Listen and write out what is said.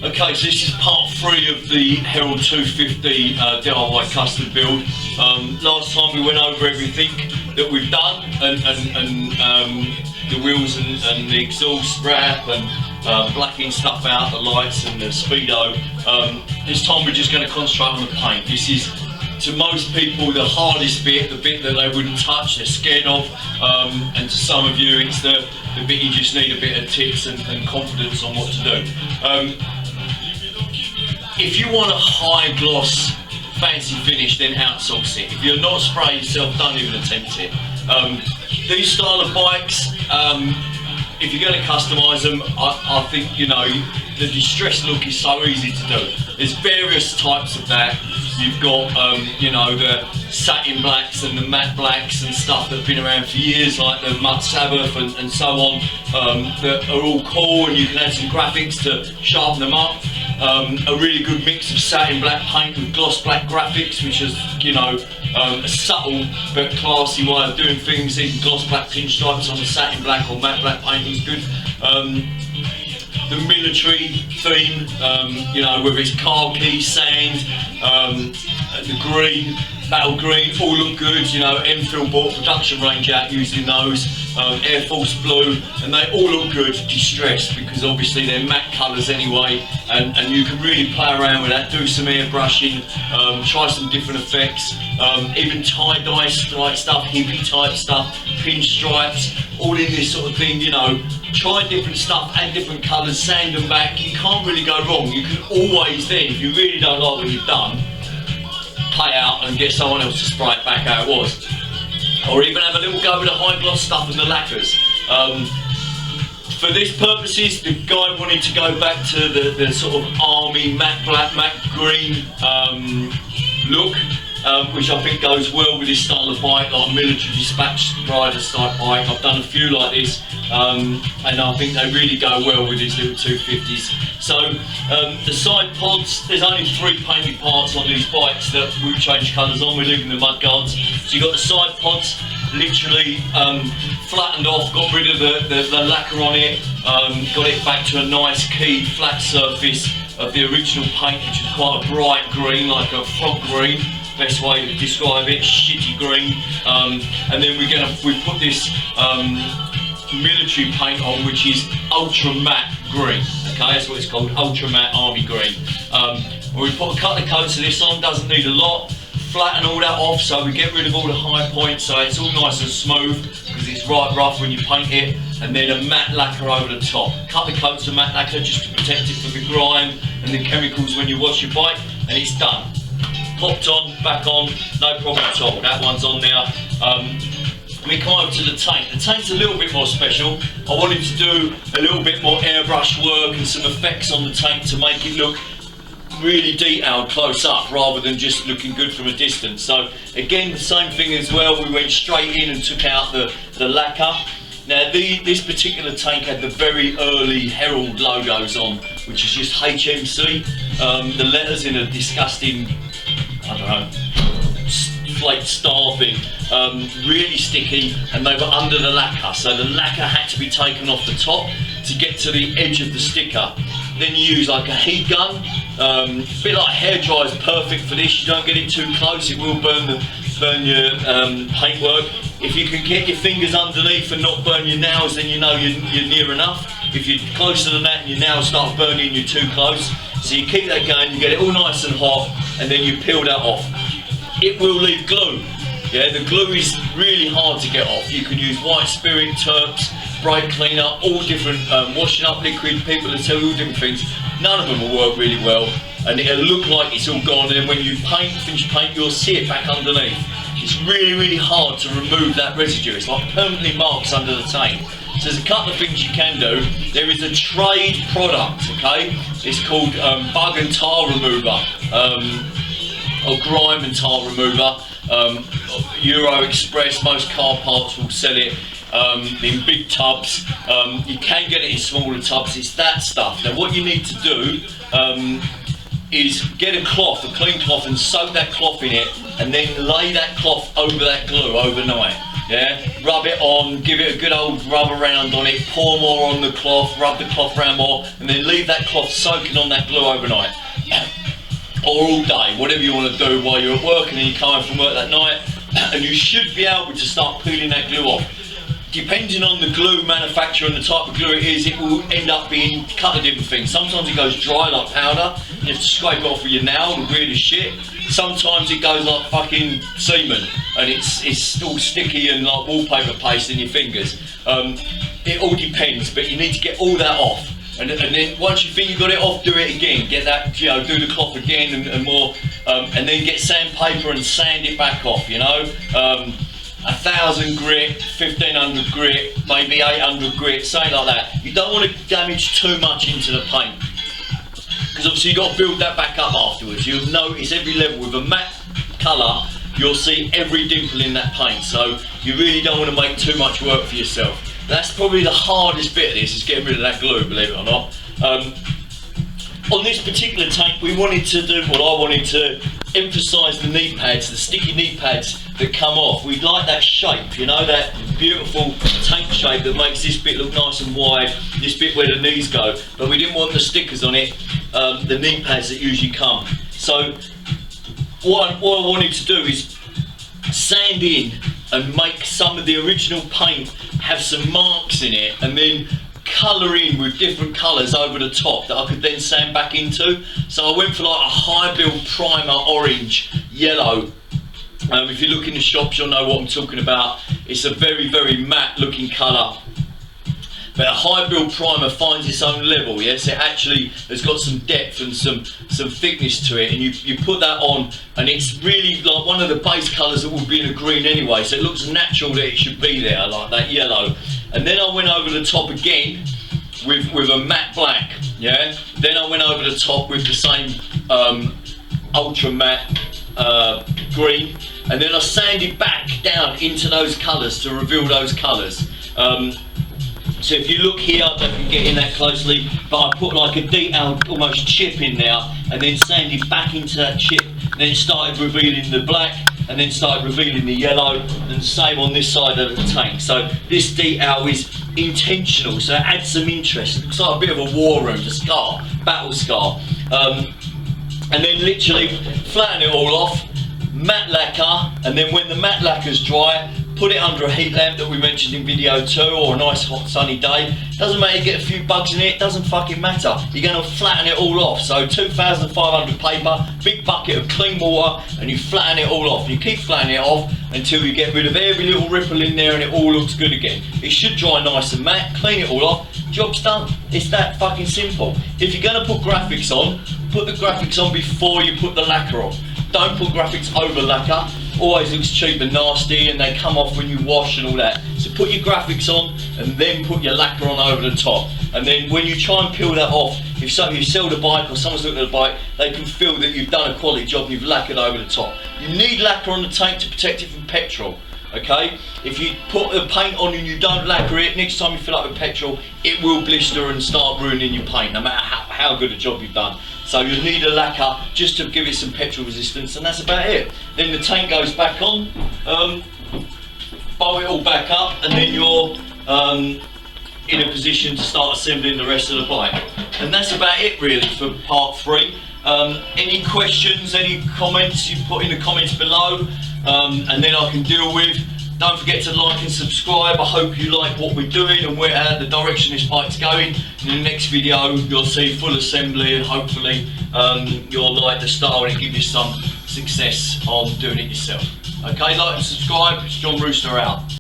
Okay, so this is part 3 of the Herald 250 DIY custom build. Last time we went over everything that we've done and the wheels and the exhaust wrap and blacking stuff out, the lights and the speedo. This time we're just going to concentrate on the paint. This is, to most people, the hardest bit, the bit that they wouldn't touch, they're scared of, and to some of you it's the bit you just need a bit of tips and confidence on what to do. If you want a high gloss fancy finish, then outsource it. If you're not spray yourself, don't even attempt it. These style of bikes, if you're going to customise them, I think, you know, the distressed look is so easy to do. There's various types of that. You've got, you know, the satin blacks and the matte blacks and stuff that have been around for years, like the Mud Sabbath and so on, that are all cool, and you can add some graphics to sharpen them up. A really good mix of satin black paint with gloss black graphics, which is, you know, a subtle but classy way of doing things. Even gloss black pinstripes on the satin black or matte black paint is good. The military theme, you know, whether it's khaki, sand, the green, battle green, all look good. You know, Enfield bought production range out using those, Air Force blue, and they all look good distressed because obviously they're matte colours anyway, and you can really play around with that, do some airbrushing, try some different effects, even tie-dye like stuff, hippie type stuff, pinstripes, all in this sort of thing, you know. Try different stuff, add different colours, sand them back. You can't really go wrong. You can always then, if you really don't like what you've done, play out and get someone else to spray it back how it was. Or even have a little go with the high gloss stuff and the lacquers. For these purposes, the guy wanted to go back to the sort of army matte black, matte green look, which I think goes well with this style of bike, like a military dispatch rider type bike. I've done a few like this, and I think they really go well with these little 250s. So the side pods, there's only 3 painted parts on these bikes that we change colours on. We're leaving the mud guards. So you've got the side pods literally flattened off, got rid of the lacquer on it, got it back to a nice keyed flat surface of the original paint, which is quite a bright green, like a frog green. Best way to describe it, shitty green. And then we put this military paint on, which is ultra matte green. Okay, that's what it's called, ultra matte army green. We put a couple of coats of this on, doesn't need a lot. Flatten all that off so we get rid of all the high points, so it's all nice and smooth because it's right rough when you paint it. And then a matte lacquer over the top. Couple of coats of matte lacquer just to protect it from the grime and the chemicals when you wash your bike, and it's done. Popped on, back on, no problem at all. That one's on now. We come over to the tank. The tank's a little bit more special. I wanted to do a little bit more airbrush work and some effects on the tank to make it look really detailed close up rather than just looking good from a distance. So again, the same thing as well. We went straight in and took out the lacquer. Now this particular tank had the very early Herald logos on, which is just HMC. The letters in a disgusting, I don't know, flake star thing, really sticky, and they were under the lacquer, so the lacquer had to be taken off the top to get to the edge of the sticker. Then you use like a heat gun, a bit like hair dry is perfect for this. You don't get it too close, it will burn your paintwork. If you can get your fingers underneath and not burn your nails, then you know you're near enough. If you're closer than that and your nails start burning, you're too close. So you keep that going, you get it all nice and hot, and then you peel that off. It will leave glue. Yeah, the glue is really hard to get off. You can use white spirit, terps, brake cleaner, all different washing up liquid. People will tell you all different things. None of them will work really well, and it'll look like it's all gone, and then when you finish paint, you'll see it back underneath. It's really, really hard to remove that residue. It's like permanently marks under the tank. So there's a couple of things you can do. There is a trade product, okay? It's called bug and tar remover, or grime and tar remover. Euro Express, most car parts will sell it in big tubs. You can get it in smaller tubs. It's that stuff. Now what you need to do is get a cloth, a clean cloth, and soak that cloth in it, and then lay that cloth over that glue overnight. Yeah, rub it on, give it a good old rub around on it, pour more on the cloth, rub the cloth around more, and then leave that that cloth soaking on that glue overnight. Or all day, whatever you want to do while you're at work and then you're coming from work that night, and you should be able to start peeling that glue off. Depending on the glue manufacturer and the type of glue it is, it will end up being a couple of different things. Sometimes it goes dry like powder, and you have to scrape it off with your nail, the weirdest shit. Sometimes it goes like fucking semen, and it's all sticky and like wallpaper paste in your fingers. It all depends, but you need to get all that off. And then once you think you've got it off, do it again. Get that, you know, do the cloth again and more, and then get sandpaper and sand it back off, you know. 1,000 grit, 1,500 grit, maybe 800 grit, something like that. You don't want to damage too much into the paint, because obviously you've got to build that back up afterwards. You'll notice every level with a matte colour, you'll see every dimple in that paint, so you really don't want to make too much work for yourself. That's probably the hardest bit of this, is getting rid of that glue, believe it or not. On this particular tank, we wanted to do, well, I wanted to emphasise the knee pads, the sticky knee pads that come off. We like that shape, you know, that beautiful tank shape that makes this bit look nice and wide, this bit where the knees go, but we didn't want the stickers on it, the knee pads that usually come. So what I wanted to do is sand in and make some of the original paint have some marks in it, and then colour in with different colours over the top that I could then sand back into. So I went for like a high build primer orange, yellow. If you look in the shops, you'll know what I'm talking about. It's a very, very matte looking colour. But a high build primer finds its own level, yes? It actually has got some depth and some thickness to it, and you put that on, and it's really like one of the base colours that would be in a green anyway, so it looks natural that it should be there, like that yellow. And then I went over the top again with a matte black, yeah? Then I went over the top with the same ultra matte green, and then I sanded back down into those colours to reveal those colours. So if you look here, I don't know if you can get in that closely, but I put like a detailed almost chip in there, and then sanded back into that chip, and then started revealing the black, and then started revealing the yellow, and same on this side of the tank. So this detail is intentional, so it adds some interest. It looks like a bit of a war room, a scar, battle scar. And then literally flatten it all off, matte lacquer, and then when the matte lacquer's dry, put it under a heat lamp that we mentioned in video 2, or a nice hot sunny day. Doesn't matter, you get a few bugs in it, doesn't fucking matter. You're going to flatten it all off. So 2,500 paper, big bucket of clean water, and you flatten it all off. You keep flattening it off until you get rid of every little ripple in there and it all looks good again. It should dry nice and matte, clean it all off, job's done. It's that fucking simple. If you're going to put graphics on, put the graphics on before you put the lacquer on. Don't put graphics over lacquer. Always looks cheap and nasty, and they come off when you wash and all that. So put your graphics on and then put your lacquer on over the top. And then when you try and peel that off, if you sell the bike or someone's looking at the bike, they can feel that you've done a quality job and you've lacquered over the top. You need lacquer on the tank to protect it from petrol. Okay? If you put the paint on and you don't lacquer it, next time you fill up with petrol, it will blister and start ruining your paint, no matter how good a job you've done. So you'll need a lacquer just to give it some petrol resistance, and that's about it. Then the tank goes back on, bow it all back up, and then you're in a position to start assembling the rest of the bike. And that's about it really for part 3. Any questions, any comments, you put in the comments below, and then I can deal with. Don't forget to like and subscribe. I hope you like what we're doing and where the direction this bike's going. In the next video you'll see full assembly, and hopefully you'll like the style and give you some success on doing it yourself. Okay, like and subscribe. It's John Rooster out.